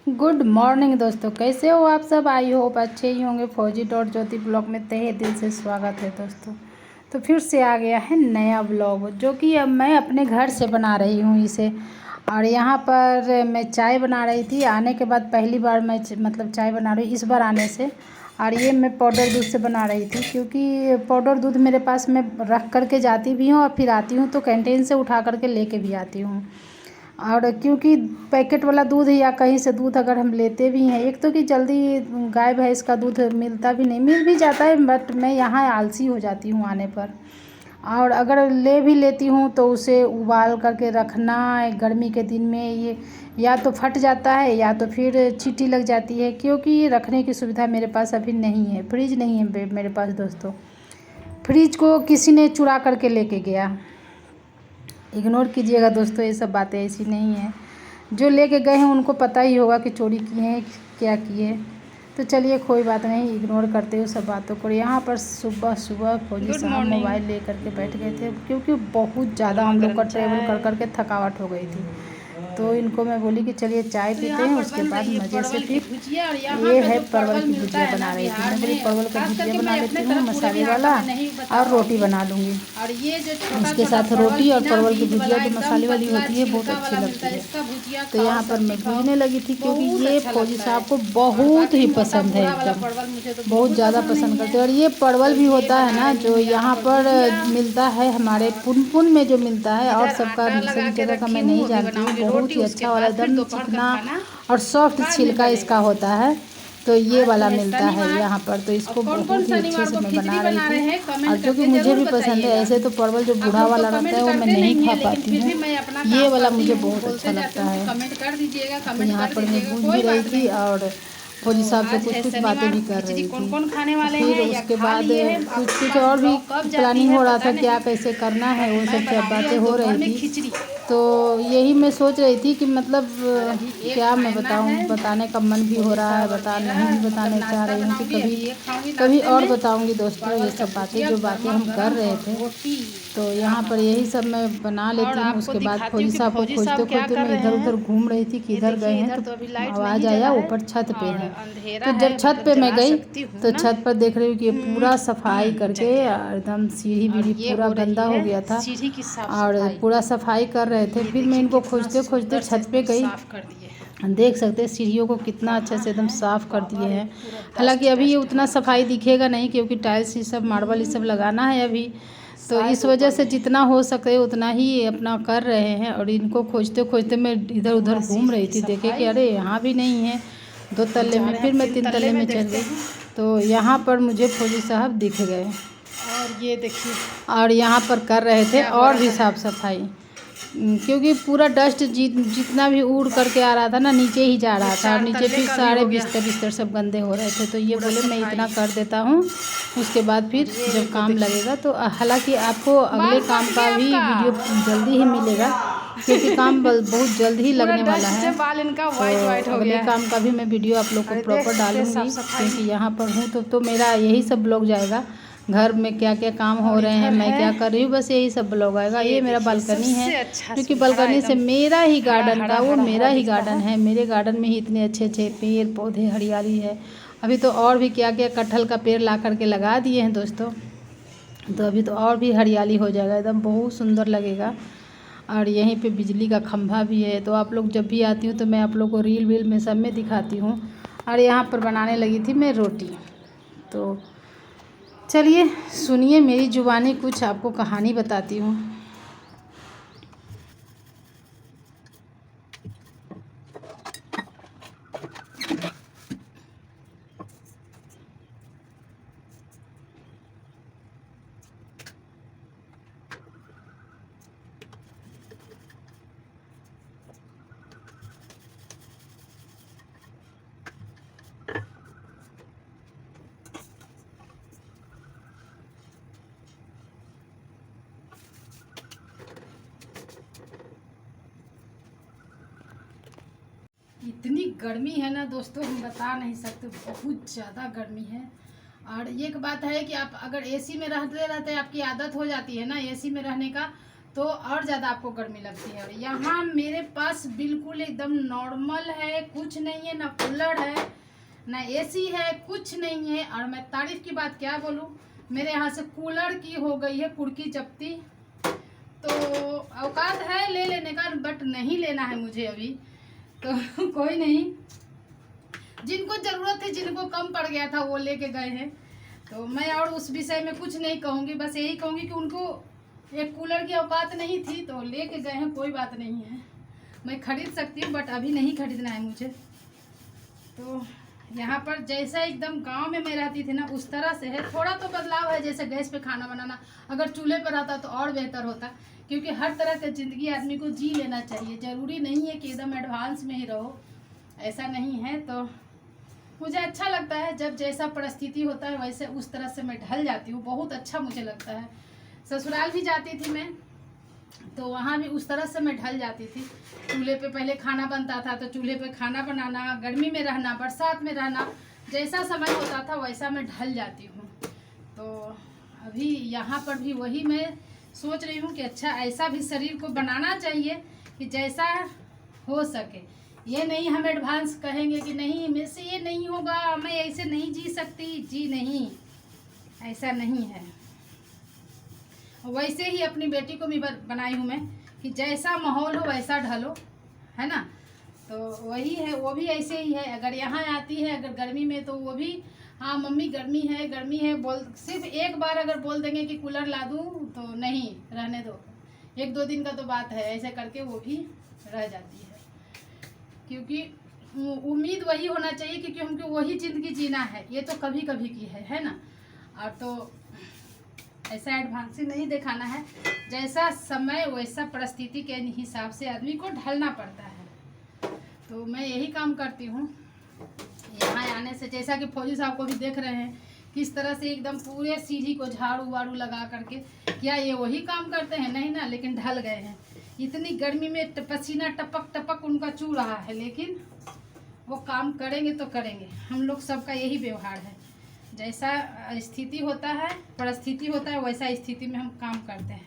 Good morning दोस्तों, कैसे हो आप सब। आई होप अच्छे ही होंगे। फौजी डॉट ज्योति ब्लॉग में तहे दिल से स्वागत है दोस्तों। तो फिर से आ गया है नया ब्लॉग, जो कि अब मैं अपने घर से बना रही हूँ इसे। और यहाँ पर मैं चाय बना रही थी, आने के बाद पहली बार मैं मतलब चाय बना रही इस बार आने से। और ये मैं पाउडर दूध से बना रही थी, क्योंकि पाउडर दूध मेरे पास मैं रख करके जाती भी हूँ और फिर आती हूँ तो कैंटीन से उठा करके लेके भी आती हूँ। और क्योंकि पैकेट वाला दूध या कहीं से दूध अगर हम लेते भी हैं, एक तो कि जल्दी गाय भैंस का दूध मिलता भी नहीं, मिल भी जाता है बट मैं यहाँ आलसी हो जाती हूँ आने पर। और अगर ले भी लेती हूँ तो उसे उबाल करके रखना गर्मी के दिन में, ये या तो फट जाता है या तो फिर चींटी लग जाती है, क्योंकि रखने की सुविधा मेरे पास अभी नहीं है। फ्रिज नहीं है मेरे पास दोस्तों। फ्रिज को किसी ने चुरा करके लेके गया। इग्नोर कीजिएगा दोस्तों, ये सब बातें ऐसी नहीं हैं। जो लेके गए हैं उनको पता ही होगा कि चोरी किए हैं क्या किए। तो चलिए कोई बात नहीं, इग्नोर करते हो सब बातों को। यहाँ पर सुबह सुबह फौजी साहब मोबाइल ले करके बैठ गए थे, क्योंकि बहुत ज़्यादा हम लोग का ट्रैवल कर करके थकावट हो गई थी। तो इनको मैं बोली कि चलिए चाय पीते हैं, उसके बाद मज़े से फिर ये है परवल की भुजिया बना रही थी। मैं बोली परवल का भुजिया बना लेती हूँ मसाले वाला, और रोटी बना लूँगी। और ये जो इसके साथ रोटी और परवल की भुजिया जो मसाले वाली होती है बहुत अच्छी लगती है। तो यहाँ पर मैं भूजने लगी थी, क्योंकि ये फौजी साहब को बहुत ही पसंद है, एकदम बहुत ज़्यादा पसंद करते हैं। और ये परवल भी होता है ना जो यहाँ पर मिलता है हमारे पुनपुन में जो मिलता है, और सबका सभी जगह का मैं नहीं जानती हूँ। बहुत ही अच्छा वाला एकदम चिकना और सॉफ्ट छिलका इसका होता है। तो ये वाला मिलता है यहाँ पर, तो इसको बहुत ही अच्छे से मैं बना रही थी। और जो कि मुझे भी पसंद है। ऐसे तो परवल जो बूढ़ा वाला रहता है वो मैं नहीं खा पाती हूँ, ये वाला मुझे बहुत अच्छा लगता है। तो यहाँ पर मैं भून भी रही थी और फौजी साहब से कुछ कुछ बातें भी कर रही थी। फिर उसके बाद कुछ कुछ और भी प्लानिंग हो रहा था, क्या कैसे करना है, वो सब बातें हो रही थी। तो यही मैं सोच रही थी कि मतलब क्या मैं बताऊं, बताने का मन भी हो रहा है, नहीं भी बताने चाह रही हूँ कि कभी और बताऊंगी दोस्तों ये सब बातें, जो बातें हम कर रहे थे। तो यहाँ पर यही सब मैं बना लेती हूँ। उसके बाद फौजी साहब को खोजते खोजते मैं इधर उधर घूम रही थी कि इधर गए हैं, तो आवाज़ आया ऊपर छत पे है। तो जब छत पे मैं गई तो छत पर देख रही हूँ कि पूरा सफाई करके एकदम सीढ़ी बीढ़ी पूरा गंदा हो गया था, और पूरा सफाई कर रहे थे। फिर मैं इनको खोजते खोजते छत पे गई, देख सकते हैं सीढ़ियों को कितना अच्छे से एकदम साफ़ कर दिए हैं। हालांकि अभी ये उतना सफाई दिखेगा नहीं, क्योंकि टाइल्स ये सब मार्बल ये सब लगाना है अभी, तो इस वजह से जितना हो सके उतना ही अपना कर रहे हैं। और इनको खोजते खोजते मैं इधर उधर घूम रही थी, देखे कि अरे यहाँ भी नहीं है। 2 तल्ले में, फिर मैं 3 तल्ले में चल गई, तो यहाँ पर मुझे फौजी साहब दिख गए। और ये देखिए, और यहाँ पर कर रहे थे और भी साफ़ सफाई, क्योंकि पूरा डस्ट जितना भी उड़ करके आ रहा था ना, नीचे ही जा रहा था, और नीचे फिर सारे बिस्तर सब गंदे हो रहे थे। तो ये बोले मैं इतना कर देता हूँ, उसके बाद फिर जब काम लगेगा तो हालांकि आपको अगले काम का भी वीडियो जल्दी ही मिलेगा, क्योंकि काम बहुत जल्द ही लगने वाला है। तो अगले काम का भी मैं वीडियो आप लोग को प्रॉपर डालूंगी, क्योंकि यहाँ पर हूँ तो मेरा यही सब ब्लॉग जाएगा। घर में क्या क्या काम हो रहे हैं, मैं क्या कर रही हूँ, बस यही सब ब्लॉग आएगा। ये मेरा बालकनी है, क्योंकि बालकनी से मेरा ही गार्डन था, वो मेरा ही गार्डन है। मेरे गार्डन में ही इतने अच्छे अच्छे पेड़ पौधे हरियाली है। अभी तो और भी क्या क्या कटहल का पेड़ ला करके लगा दिए हैं दोस्तों, तो अभी तो और भी हरियाली हो जाएगा, एकदम बहुत सुंदर लगेगा। और यहीं पे बिजली का खंभा भी है, तो आप लोग जब भी आती हूँ तो मैं आप लोग को रील वील में सब में दिखाती हूँ। और यहाँ पर बनाने लगी थी मैं रोटी। तो चलिए सुनिए मेरी जुबानी, कुछ आपको कहानी बताती हूँ। इतनी गर्मी है ना दोस्तों, हम बता नहीं सकते, बहुत ज़्यादा गर्मी है। और एक बात है कि आप अगर एसी में रहते रहते आपकी आदत हो जाती है ना एसी में रहने का, तो और ज़्यादा आपको गर्मी लगती है। और यहाँ मेरे पास बिल्कुल एकदम नॉर्मल है, कुछ नहीं है, ना कूलर है ना एसी है, कुछ नहीं है। और मैं तारीफ की बात क्या बोलूँ, मेरे यहाँ से कूलर की हो गई है कुर्की जप्ती। तो औकात है ले लेने का, बट नहीं लेना है मुझे अभी। तो कोई नहीं, जिनको ज़रूरत है, जिनको कम पड़ गया था वो लेके गए हैं। तो मैं और उस विषय में कुछ नहीं कहूँगी, बस यही कहूँगी कि उनको एक कूलर की औकात नहीं थी तो लेके गए हैं, कोई बात नहीं है। मैं खरीद सकती हूँ बट अभी नहीं खरीदना है मुझे। तो यहाँ पर जैसा एकदम गांव में मैं रहती थी ना उस तरह से है। थोड़ा तो बदलाव है, जैसे गैस पे खाना बनाना, अगर चूल्हे पर रहता तो और बेहतर होता, क्योंकि हर तरह की ज़िंदगी आदमी को जी लेना चाहिए। ज़रूरी नहीं है कि एकदम एडवांस में ही रहो, ऐसा नहीं है। तो मुझे अच्छा लगता है जब जैसा परिस्थिति होता है वैसे उस तरह से मैं ढल जाती हूँ, बहुत अच्छा मुझे लगता है। ससुराल भी जाती थी मैं तो वहाँ भी उस तरह से मैं ढल जाती थी। चूल्हे पे पहले खाना बनता था तो चूल्हे पे खाना बनाना, गर्मी में रहना, बरसात में रहना, जैसा समय होता था वैसा मैं ढल जाती हूँ। तो अभी यहाँ पर भी वही मैं सोच रही हूँ कि अच्छा ऐसा भी शरीर को बनाना चाहिए कि जैसा हो सके। ये नहीं हम एडवांस कहेंगे कि नहीं मेरे से ये नहीं होगा, मैं ऐसे नहीं जी सकती, जी नहीं, ऐसा नहीं है। वैसे ही अपनी बेटी को भी बनाई हूँ मैं कि जैसा माहौल हो वैसा ढलो, है ना। तो वही है, वो भी ऐसे ही है। अगर यहाँ आती है अगर गर्मी में तो वो भी हाँ मम्मी गर्मी है बोल, सिर्फ एक बार अगर बोल देंगे कि कूलर ला दूँ तो नहीं, रहने दो, 1-2 दिन का तो बात है, ऐसे करके वो भी रह जाती है। क्योंकि उम्मीद वही होना चाहिए क्योंकि हमको वही ज़िंदगी जीना है, ये तो कभी कभी की है ना। और तो ऐसा एडवांस नहीं दिखाना है, जैसा समय वैसा परिस्थिति के हिसाब से आदमी को ढलना पड़ता है। तो मैं यही काम करती हूँ यहाँ आने से। जैसा कि फौजी साहब को भी देख रहे हैं किस तरह से एकदम पूरे सीढ़ी को झाड़ू वाड़ू लगा करके, क्या ये वही काम करते हैं? नहीं ना, लेकिन ढल गए हैं। इतनी गर्मी में पसीना टपक टपक उनका चू रहा है, लेकिन वो काम करेंगे तो करेंगे। हम लोग सबका यही व्यवहार है, जैसा स्थिति होता है, परिस्थिति होता है, वैसा स्थिति में हम काम करते हैं।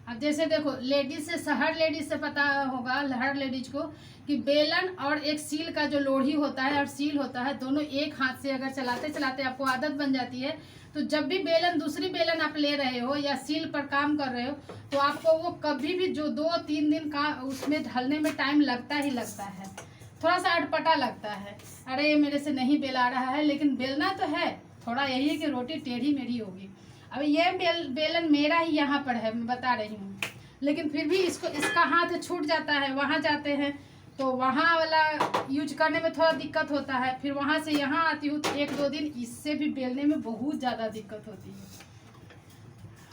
अब जैसे देखो लेडीज से, हर लेडीज से पता होगा, हर लेडीज को कि बेलन और एक सील का जो लोढ़ी होता है और सील होता है, दोनों एक हाथ से अगर चलाते चलाते आपको आदत बन जाती है तो जब भी बेलन, दूसरी बेलन आप ले रहे हो या सील पर काम कर रहे हो तो आपको वो कभी भी जो 2-3 दिन का उसमें ढलने में टाइम लगता ही लगता है, थोड़ा सा अटपटा लगता है, अरे ये मेरे से नहीं बेला रहा है। लेकिन बेलना तो है, थोड़ा यही है कि रोटी टेढ़ी मेढ़ी होगी। अब ये बेलन मेरा ही यहाँ पर है, मैं बता रही हूँ, लेकिन फिर भी इसका हाथ छूट जाता है, वहाँ जाते हैं तो वहाँ वाला यूज करने में थोड़ा दिक्कत होता है। फिर वहाँ से यहाँ आती हूँ तो 1-2 दिन इससे भी बेलने में बहुत ज़्यादा दिक्कत होती है,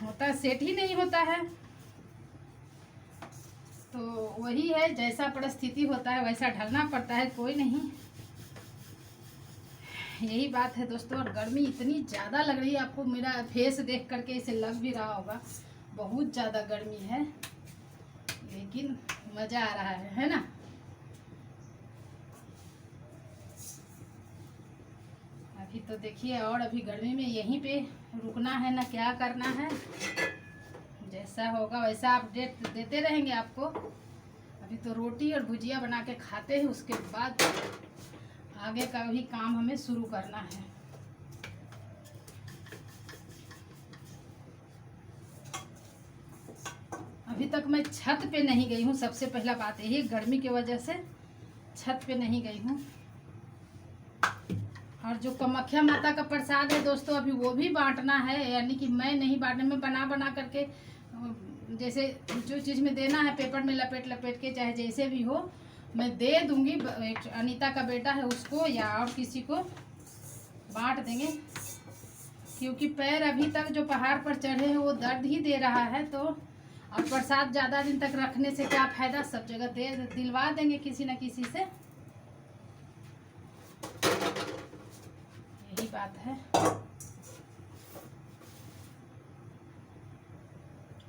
होता सेट ही नहीं होता है। तो वही है, जैसा परिस्थिति होता है वैसा ढलना पड़ता है, कोई नहीं, यही बात है दोस्तों। और गर्मी इतनी ज़्यादा लग रही है, आपको मेरा फेस देख करके इसे लग भी रहा होगा बहुत ज़्यादा गर्मी है, लेकिन मज़ा आ रहा है ना। अभी तो देखिए, और अभी गर्मी में यहीं पे रुकना है ना, क्या करना है, जैसा होगा वैसा अपडेट देते रहेंगे आपको। अभी तो रोटी और भुजिया बना के खाते हैं, उसके बाद आगे का भी काम हमें शुरू करना है। अभी तक मैं छत पे नहीं गई हूँ, सबसे पहला बात यही, गर्मी की वजह से छत पे नहीं गई हूँ। और जो कामाख्या माता का प्रसाद है दोस्तों, अभी वो भी बांटना है, यानी कि मैं नहीं बांटने में बना करके, जैसे जो चीज़ में देना है पेपर में लपेट के, चाहे जैसे भी हो मैं दे दूंगी। अनीता का बेटा है उसको या और किसी को बांट देंगे, क्योंकि पैर अभी तक जो पहाड़ पर चढ़े हैं वो दर्द ही दे रहा है। तो और प्रसाद ज़्यादा दिन तक रखने से क्या फ़ायदा, सब जगह दिलवा देंगे किसी न किसी से, यही बात है।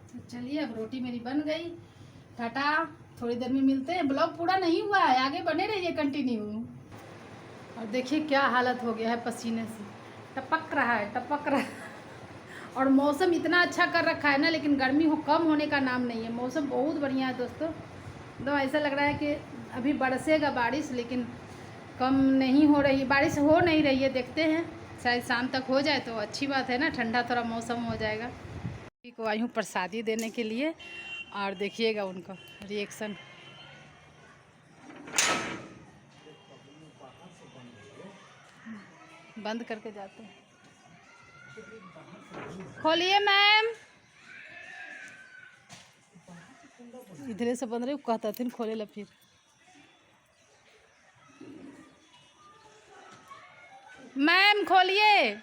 तो चलिए, अब रोटी मेरी बन गई, टाटा, थोड़ी देर में मिलते हैं। ब्लॉग पूरा नहीं हुआ है, आगे बने रहिए कंटिन्यू। और देखिए क्या हालत हो गया है, पसीने से टपक रहा है, और मौसम इतना अच्छा कर रखा है ना, लेकिन गर्मी कम होने का नाम नहीं है। मौसम बहुत बढ़िया है दोस्तों, एकदम ऐसा लग रहा है कि अभी बरसेगा बारिश, लेकिन कम नहीं हो रही, बारिश हो नहीं रही है। देखते हैं, शायद शाम तक हो जाए तो अच्छी बात है ना, ठंडा थोड़ा मौसम हो जाएगा। को आई हूँ प्रसादी देने के लिए, और देखिएगा उनका रिएक्शन। बंद करके जाते हैं। खोलिए मैम, इधरे से बंद रहे, कहता थे खोले ला फिर। मैम खोलिए।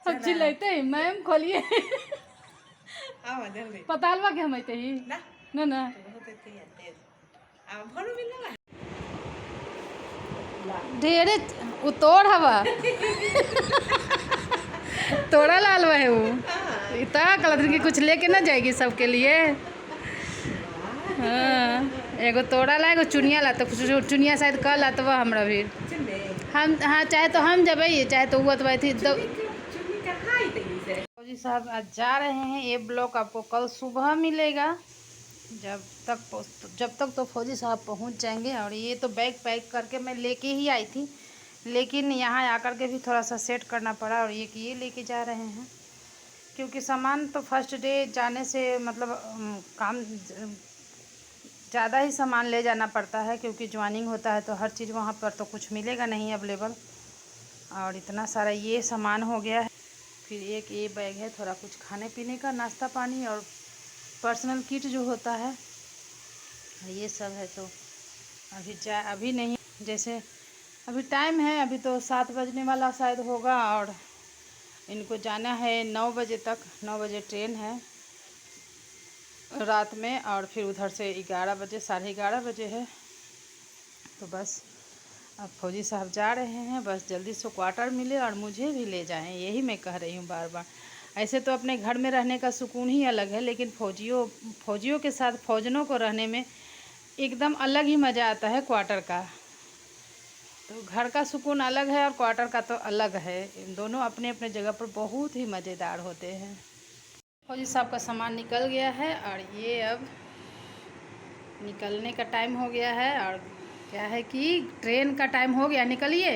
अब चिल्लाते हैं मैम खोलिए। पतालवा के हम आते ही ना ना ढेरे उतोड़ हवा तोड़ा लाल है वो इतना कलर की कुछ लेके ना जाएगी सबके लिए। हाँ एगो तोड़ा ला, एगो चुनिया ला, तो चुनिया शायद कल ला तो वह हमरा भी हम, हाँ चाहे तो हम जब चाहे तो वो तो थी तो जी साहब आज जा रहे हैं। ये ब्लॉक आपको कल सुबह मिलेगा। जब तक तो फौजी साहब पहुंच जाएंगे। और ये तो बैग पैक करके मैं लेके ही आई थी, लेकिन यहाँ आकर के भी थोड़ा सा सेट करना पड़ा। और ये लेके जा रहे हैं, क्योंकि सामान तो फर्स्ट डे जाने से मतलब काम ज़्यादा ही सामान ले जाना पड़ता है, क्योंकि ज्वाइनिंग होता है तो हर चीज़ वहाँ पर तो कुछ मिलेगा नहीं अवेलेबल। और इतना सारा ये सामान हो गया है। फिर एक ये बैग है, थोड़ा कुछ खाने पीने का, नाश्ता पानी और पर्सनल किट जो होता है, ये सब है। तो अभी नहीं, जैसे अभी टाइम है, अभी तो 7 बजने वाला शायद होगा। और इनको जाना है 9 बजे तक, 9 बजे ट्रेन है रात में। और फिर उधर से 11 बजे, 11:30 बजे है। तो बस अब फौजी साहब जा रहे हैं, बस जल्दी से क्वार्टर मिले और मुझे भी ले जाएं, यही मैं कह रही हूँ बार बार। ऐसे तो अपने घर में रहने का सुकून ही अलग है, लेकिन फौजियों के साथ फौजनों को रहने में एकदम अलग ही मज़ा आता है क्वार्टर का। तो घर का सुकून अलग है और क्वार्टर का तो अलग है। इन दोनों अपने अपने जगह पर बहुत ही मज़ेदार होते हैं। फौजी साहब का सामान निकल गया है और ये अब निकलने का टाइम हो गया है। और क्या है कि ट्रेन का टाइम हो गया, निकलिए।